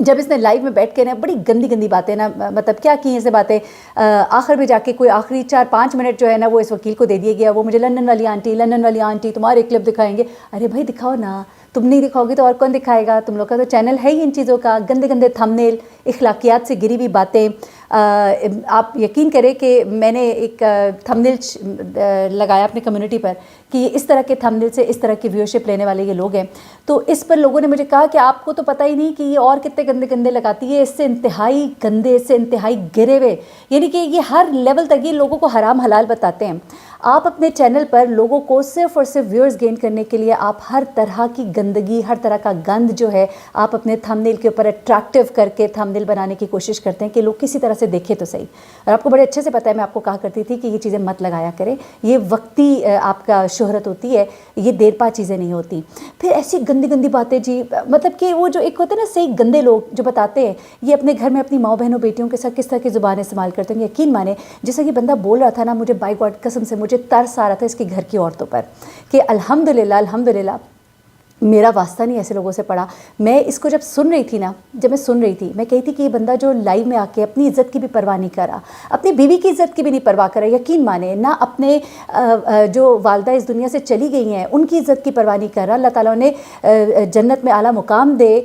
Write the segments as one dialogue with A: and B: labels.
A: جب اس نے لائیو میں بیٹھ کے نا بڑی گندی گندی باتیں نا، مطلب کیا کی ایسے باتیں، آخر میں جا کے کوئی آخری 4-5 منٹ جو ہے نا وہ اس وکیل کو دے دیا گیا، وہ مجھے لندن والی آنٹی تمہارے کلپ دکھائیں گے. ارے بھائی دکھاؤ نا، تم نہیں دکھاؤ گے تو اور کون دکھائے گا؟ تم لوگ کا تو چینل ہے ہی ان چیزوں کا. گندے گندے تھمبنیل، اخلاقیات سے گری ہوئی باتیں. آپ یقین کریں کہ میں نے ایک تھمبنیل لگایا اپنی کمیونٹی پر کہ یہ اس طرح کے تھمبنیل سے اس طرح کی ویورشپ لینے والے یہ لوگ ہیں. تو اس پر لوگوں نے مجھے کہا کہ آپ کو تو پتہ ہی نہیں کہ یہ اور کتنے گندے گندے لگاتی ہے، اس سے انتہائی گندے، اس سے انتہائی گرے ہوئے، یعنی کہ یہ ہر لیول تک یہ لوگوں کو حرام حلال بتاتے ہیں. آپ اپنے چینل پر لوگوں کو صرف اور صرف ویورز گین کرنے کے لیے آپ ہر طرح کی گندگی، ہر طرح کا گند جو ہے آپ اپنے تھمبنیل کے اوپر اٹریکٹیو کر کے تھمبنیل بنانے کی کوشش کرتے ہیں کہ لوگ کسی طرح سے دیکھیں تو صحیح. اور آپ کو بڑے اچھے سے پتہ ہے میں آپ کو کہا کرتی تھی کہ یہ چیزیں مت لگایا کریں، یہ وقتی آپ کا شہرت ہوتی ہے، یہ دیر پا چیزیں نہیں ہوتی. پھر ایسی گندی گندی باتیں جی، مطلب کہ وہ جو ایک ہوتے ہیں نا صحیح گندے لوگ جو بتاتے ہیں یہ اپنے گھر میں اپنی ماؤں بہنوں بیٹیوں کے ساتھ کس طرح کی زبان استعمال کرتے ہیں. یقین مانے جیسا کہ بندہ بول رہا تھا نا، مجھے بائی گاڈ قسم سے مجھے ترس آ رہا تھا اس کے گھر کی عورتوں پر کہ الحمدللہ میرا واسطہ نہیں ایسے لوگوں سے پڑا. میں اس کو جب سن رہی تھی نا، میں کہی تھی کہ یہ بندہ جو لائیو میں آ کے اپنی عزت کی بھی پرواہ نہیں کرا، اپنی بیوی کی عزت کی بھی نہیں پرواہ کرا، یقین مانے نہ اپنے جو والدہ اس دنیا سے چلی گئی ہیں ان کی عزت کی پرواہ نہیں کر رہا. اللہ تعالیٰ نے جنت میں اعلیٰ مقام دے،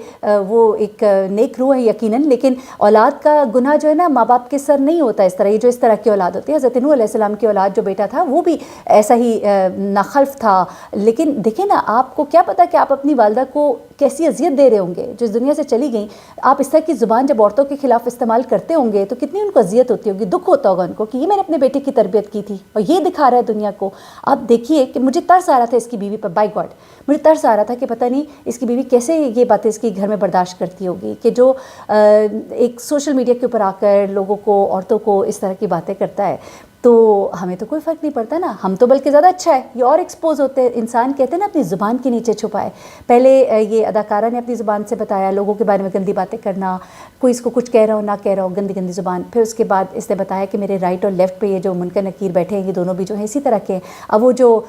A: وہ ایک نیک روح ہے یقیناً، لیکن اولاد کا گناہ جو ہے نا ماں باپ کے سر نہیں ہوتا اس طرح. یہ جو اس طرح کی اولاد ہوتی ہے، حضرت نوح علیہ السلام کی اولاد جو بیٹا تھا وہ بھی ایسا ہی ناخلف تھا. لیکن دیکھیں نا، آپ کو کیا پتا کہ آپ اپنی والدہ کو کیسی اذیت دے رہے ہوں گے جو اس دنیا سے چلی گئیں. آپ اس طرح کی زبان جب عورتوں کے خلاف استعمال کرتے ہوں گے تو کتنی ان کو اذیت ہوتی ہوگی، دکھ ہوتا ہوگا ان کو کہ یہ میں نے اپنے بیٹے کی تربیت کی تھی اور یہ دکھا رہا ہے دنیا کو. آپ دیکھیے کہ مجھے ترس آ رہا تھا اس کی بیوی پر، بائی گاڈ مجھے ترس آ رہا تھا کہ پتہ نہیں اس کی بیوی کیسے یہ باتیں اس کے گھر میں برداشت کرتی ہوگی کہ جو ایک سوشل میڈیا کے اوپر آ کر لوگوں کو، عورتوں کو اس طرح کی باتیں کرتا ہے. تو ہمیں تو کوئی فرق نہیں پڑتا نا، ہم تو بلکہ زیادہ اچھا ہے، یہ اور ایکسپوز ہوتے ہیں. انسان کہتے ہیں نا اپنی زبان کے نیچے چھپائے. پہلے یہ اداکارہ نے اپنی زبان سے بتایا لوگوں کے بارے میں گندی باتیں کرنا، کوئی اس کو کچھ کہہ رہا ہو نہ کہہ رہا ہو، گندی گندی زبان. پھر اس کے بعد اس نے بتایا کہ میرے رائٹ اور لیفٹ پہ یہ جو منکر نکیر بیٹھے ہیں یہ دونوں بھی جو ہیں اسی طرح کے ہیں. اب وہ جو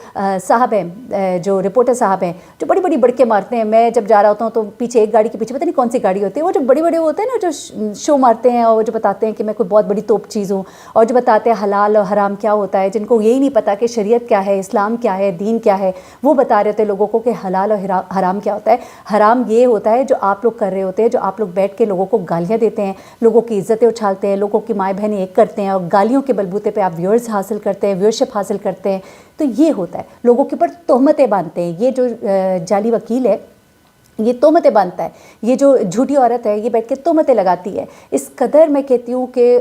A: صاحب ہیں، جو رپورٹر صاحب ہیں جو بڑی بڑی بڑکے مارتے ہیں، میں جب جا رہا ہوتا ہوں تو پیچھے ایک گاڑی کے پیچھے پتہ نہیں کون سی گاڑی ہوتی ہے، وہ جو بڑے بڑے ہوتے ہیں نا جو شو مارتے ہیں اور جو بتاتے ہیں کہ میں کوئی بہت بڑی توپ چیز ہوں، اور جو بتاتے ہیں حلال اور حرام کیا ہوتا ہے، جن کو یہی نہیں پتہ کہ شریعت کیا ہے، اسلام کیا ہے، دین کیا ہے. وہ بتا رہے ہوتے ہیں لوگوں کو کہ حلال اور حرام کیا ہوتا ہے. حرام یہ ہوتا ہے جو آپ لوگ کر رہے ہوتے ہیں، جو آپ لوگ بیٹھ کے لوگوں کو گالیاں دیتے ہیں، لوگوں کی عزتیں اچھالتے ہیں، لوگوں کی مائیں بہنیں ایک کرتے ہیں اور گالیوں کے بلبوتے پہ آپ ویورز حاصل کرتے ہیں، ویورشپ حاصل کرتے ہیں. تو یہ ہوتا ہے، لوگوں کے اوپر تہمتیں باندھتے ہیں. یہ جو جعلی وکیل ہے یہ تہمتیں باندھتا ہے، یہ جو جھوٹی عورت ہے یہ بیٹھ کے تہمتیں لگاتی ہے. اس قدر میں کہتی ہوں کہ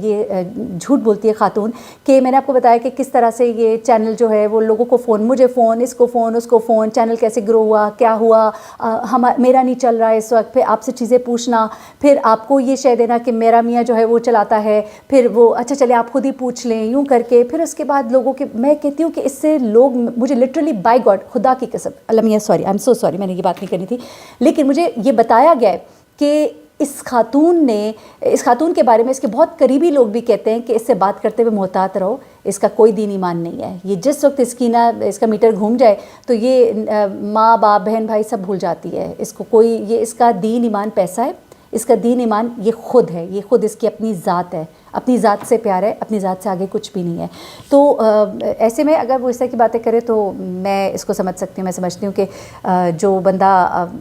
A: یہ جھوٹ بولتی ہے خاتون کہ میں نے آپ کو بتایا کہ کس طرح سے یہ چینل جو ہے وہ لوگوں کو فون، مجھے فون، اس کو فون، اس کو فون، چینل کیسے گرو ہوا، کیا ہوا، میرا نہیں چل رہا ہے اس وقت. پھر آپ سے چیزیں پوچھنا، پھر آپ کو یہ شے دینا کہ میرا میاں جو ہے وہ چلاتا ہے، پھر وہ اچھا چلے آپ خود ہی پوچھ لیں یوں کر کے. پھر اس کے بعد لوگوں کے، میں کہتی ہوں کہ اس سے لوگ مجھے لٹرلی بائی گاڈ خدا کی قسم، اللہ میاں sorry, I am so sorry, میں نے یہ بات نہیں کرنی تھی، لیکن مجھے یہ بتایا گیا ہے کہ اس خاتون کے بارے میں اس کے بہت قریبی لوگ بھی کہتے ہیں کہ اس سے بات کرتے ہوئے محتاط رہو، اس کا کوئی دین ایمان نہیں ہے. یہ جس وقت اس کا میٹر گھوم جائے تو یہ ماں باپ بہن بھائی سب بھول جاتی ہے. اس کو کوئی، یہ اس کا دین ایمان پیسہ ہے، اس کا دین ایمان یہ خود ہے، یہ خود اس کی اپنی ذات ہے، اپنی ذات سے پیار ہے، اپنی ذات سے آگے کچھ بھی نہیں ہے. تو ایسے میں اگر وہ اس طرح کی باتیں کرے تو میں اس کو سمجھ سکتی ہوں. میں سمجھتی ہوں کہ جو بندہ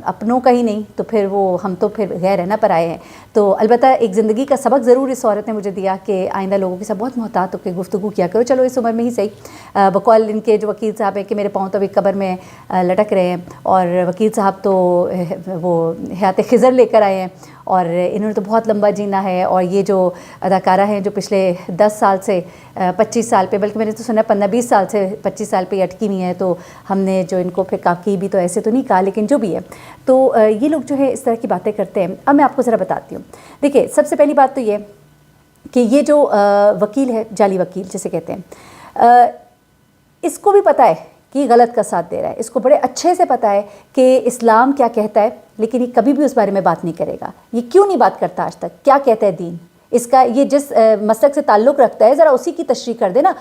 A: اپنوں کا ہی نہیں تو پھر وہ ہم تو پھر غیر ہے نا، پر آئے ہیں. تو البتہ ایک زندگی کا سبق ضرور اس عورت نے مجھے دیا کہ آئندہ لوگوں کے ساتھ بہت محتاط ہو کے گفتگو کیا کرو. چلو اس عمر میں ہی صحیح، بقول ان کے جو وکیل صاحب ہیں کہ میرے پاؤں تو ابھی قبر میں لٹک رہے ہیں، اور وکیل صاحب تو وہ حیات خضر لے کر آئے ہیں اور انہوں نے تو بہت لمبا جینا ہے. اور یہ جو اداکارہ ہیں جو پچھلے 10 سال سے 25 سال پہ، بلکہ میں نے تو سنا 15-20 سال سے 25 سال پہ ہی اٹکی نہیں ہے، تو ہم نے جو ان کو پھر کافی بھی تو ایسے تو نہیں کہا، لیکن جو بھی ہے تو یہ لوگ جو ہے اس طرح کی باتیں کرتے ہیں. اب میں آپ کو ذرا بتاتی ہوں. دیکھیں سب سے پہلی بات تو یہ کہ یہ جو وکیل ہے، جعلی وکیل جسے کہتے ہیں، اس کو بھی پتہ ہے کہ یہ غلط کا ساتھ دے رہا ہے، اس کو بڑے اچھے سے پتہ ہے کہ اسلام کیا کہتا ہے، لیکن یہ کبھی بھی اس بارے میں بات نہیں کرے گا. یہ کیوں نہیں بات کرتا آج تک؟ کیا کہتا ہے دین؟ اس کا یہ جس مسلک سے تعلق رکھتا ہے ذرا اسی کی تشریح کر دے نا.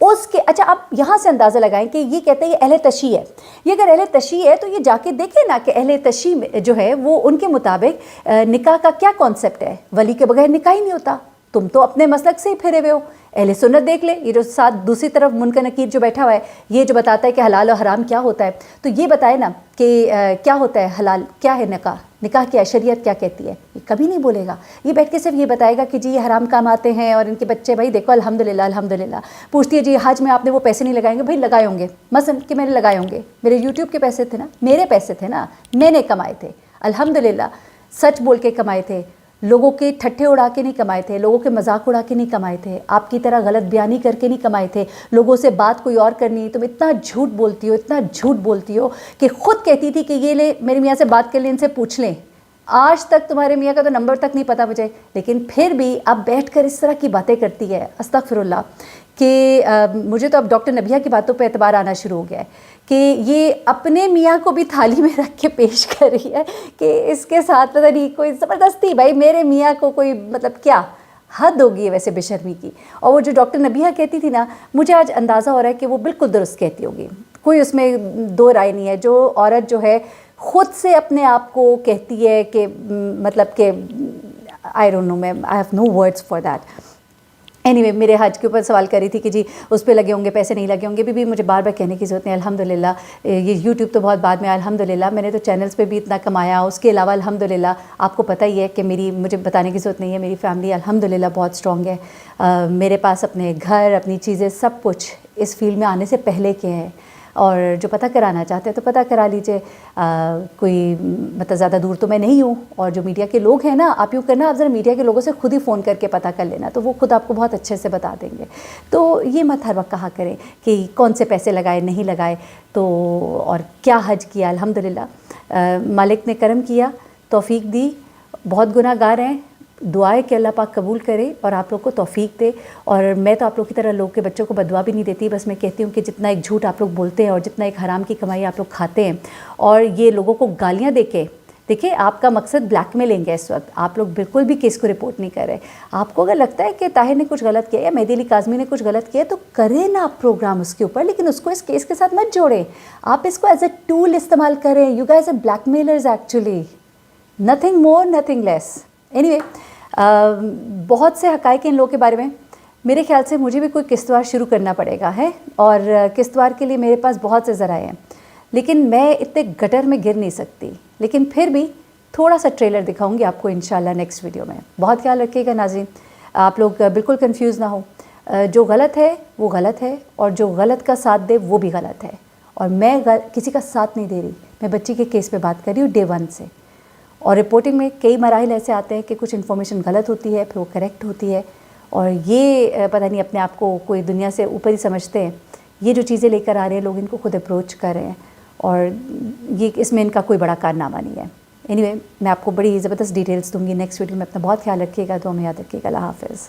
A: اس کے اچھا آپ یہاں سے اندازہ لگائیں کہ یہ کہتے ہیں یہ اہل تشیع ہے. یہ اگر اہل تشیع ہے تو یہ جا کے دیکھیں نا کہ اہل تشیع جو ہے وہ ان کے مطابق نکاح کا کیا کانسیپٹ ہے. ولی کے بغیر نکاح ہی نہیں ہوتا. تم تو اپنے مسلک سے ہی پھرے ہوئے ہو. اہل سنت دیکھ لے, یہ جو ساتھ دوسری طرف منکر نکیر جو بیٹھا ہوا ہے, یہ جو بتاتا ہے کہ حلال و حرام کیا ہوتا ہے, تو یہ بتائے نا کہ کیا ہوتا ہے حلال, کیا ہے نکاح, نکاح کیا ہے, شریعت کیا کہتی ہے. یہ کبھی نہیں بولے گا. یہ بیٹھ کے صرف یہ بتائے گا کہ جی یہ حرام کام آتے ہیں اور ان کے بچے بھائی دیکھو الحمدللہ الحمدللہ. پوچھتی ہے جی حج میں آپ نے وہ پیسے نہیں لگائیں گے. بھائی لگائے ہوں گے, مثلا کہ میں نے لگائے ہوں گے, میرے یوٹیوب کے پیسے تھے نا, میرے پیسے تھے نا, میں نے کمائے تھے الحمدللہ. سچ بول کے کمائے تھے, لوگوں کے ٹھٹھے اڑا کے نہیں کمائے تھے, لوگوں کے مذاق اڑا کے نہیں کمائے تھے, آپ کی طرح غلط بیانی کر کے نہیں کمائے تھے. لوگوں سے بات کوئی اور کرنی, تم اتنا جھوٹ بولتی ہو, اتنا جھوٹ بولتی ہو کہ خود کہتی تھی کہ یہ لے میرے میاں سے بات کر لیں, ان سے پوچھ لیں. آج تک تمہارے میاں کا تو نمبر تک نہیں پتہ مجھے, لیکن پھر بھی اب بیٹھ کر اس طرح کی باتیں کرتی ہے. استغفر اللہ. کہ مجھے تو اب ڈاکٹر نبیہ کی باتوں پہ اعتبار آنا شروع ہو گیا ہے کہ یہ اپنے میاں کو بھی تھالی میں رکھ کے پیش کر رہی ہے کہ اس کے ساتھ پتہ نہیں کوئی زبردستی. بھائی میرے میاں کو کوئی مطلب کیا حد ہوگی ہے ویسے بے شرمی کی. اور وہ جو ڈاکٹر نبیہ کہتی تھی نا, مجھے آج اندازہ ہو رہا ہے کہ وہ بالکل درست کہتی ہوگی, کوئی اس میں دو رائے نہیں ہے. جو عورت جو ہے خود سے اپنے آپ کو کہتی ہے کہ مطلب کہ آئی ڈونٹ نو, میں I have no words for that. Any way میرے حج کے اوپر سوال کر رہی تھی کہ جی اس پہ لگے ہوں گے پیسے, نہیں لگے ہوں گے. بھی مجھے بار بار کہنے کی ضرورت نہیں, الحمدللہ. یہ یوٹیوب تو بہت بعد میں, الحمدللہ میں نے تو چینلز پہ بھی اتنا کمایا. اس کے علاوہ الحمدللہ آپ کو پتہ ہی ہے کہ مجھے بتانے کی ضرورت نہیں ہے, میری فیملی الحمدللہ بہت اسٹرانگ ہے. میرے پاس اپنے گھر, اپنی چیزیں, سب کچھ اس فیلڈ میں آنے سے پہلے کے ہیں. اور جو پتہ کرانا چاہتے ہیں تو پتہ کرا لیجئے. کوئی مطلب زیادہ دور تو میں نہیں ہوں. اور جو میڈیا کے لوگ ہیں نا, آپ یوں کرنا, آپ ذرا میڈیا کے لوگوں سے خود ہی فون کر کے پتہ کر لینا, تو وہ خود آپ کو بہت اچھے سے بتا دیں گے. تو یہ مت ہر وقت کہا کریں کہ کون سے پیسے لگائے نہیں لگائے تو, اور کیا حج کیا. الحمدللہ مالک نے کرم کیا, توفیق دی. بہت گناہ گار ہیں, دعا ہے کہ اللہ پاک قبول کرے اور آپ لوگ کو توفیق دے. اور میں تو آپ لوگ کی طرح لوگ کے بچوں کو بددعا بھی نہیں دیتی, بس میں کہتی ہوں کہ جتنا ایک جھوٹ آپ لوگ بولتے ہیں اور جتنا ایک حرام کی کمائی آپ لوگ کھاتے ہیں اور یہ لوگوں کو گالیاں دے کے, دیکھیں آپ کا مقصد بلیک میلنگ ہے اس وقت. آپ لوگ بالکل بھی کیس کو رپورٹ نہیں کر رہے. آپ کو اگر لگتا ہے کہ طاہر نے کچھ غلط کیا یا مہدی علی کاظمی نے کچھ غلط کیا تو کریں نا آپ پروگرام اس کے اوپر, لیکن اس کو اس کیس کے ساتھ مت جوڑیں. آپ اس کو ایز اے ٹول استعمال کریں. You guys a black mailers actually, nothing more nothing less. Any way بہت سے حقائق ان لوگوں کے بارے میں. میرے خیال سے مجھے بھی کوئی قسطوار شروع کرنا پڑے گا ہے, اور قسطوار کے لیے میرے پاس بہت سے ذرائع ہیں, لیکن میں اتنے گٹر میں گر نہیں سکتی. لیکن پھر بھی تھوڑا سا ٹریلر دکھاؤں گی آپ کو انشاءاللہ نیکسٹ ویڈیو میں. بہت خیال رکھیے گا ناظرین, آپ لوگ بالکل کنفیوز نہ ہوں. جو غلط ہے وہ غلط ہے, اور جو غلط کا ساتھ دے وہ بھی غلط ہے. اور میں کسی کا ساتھ نہیں دے رہی, میں بچی کے کیس پہ بات کر رہی ہوں ڈے 1 سے. اور رپورٹنگ میں کئی مراحل ایسے آتے ہیں کہ کچھ انفارمیشن غلط ہوتی ہے, پھر وہ کریکٹ ہوتی ہے. اور یہ پتہ نہیں اپنے آپ کو کوئی دنیا سے اوپر ہی سمجھتے ہیں. یہ جو چیزیں لے کر آ رہے ہیں لوگ, ان کو خود اپروچ کر رہے ہیں, اور یہ اس میں ان کا کوئی بڑا کارنامہ نہیں ہے. اینی وے میں آپ کو بڑی زبردست ڈیٹیلز دوں گی نیکسٹ ویڈیو میں. اپنا بہت خیال رکھیے گا, دعا میں یاد رکھیے گا. اللہ حافظ.